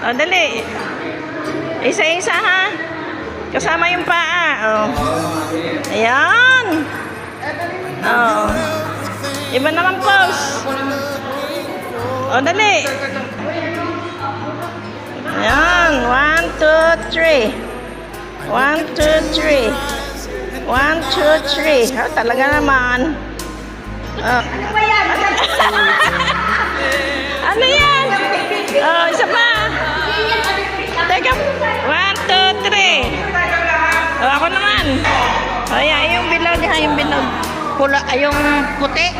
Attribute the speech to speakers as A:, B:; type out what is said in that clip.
A: O, dali. Isa-isa, ha? Kasama yung paa. O. Ayan. O. Iba naman pose. O, dali. Ayan. 1, 2, 3. 1, 2, 3. 1, 2, 3. Oh, talaga naman. Oh. Ano yan? Oh, isa pa. Teka. 1, 2, 3. Oh, ako naman. Oh, yan. Yung bilog, ha? Yung bilog. Pula, yung puti.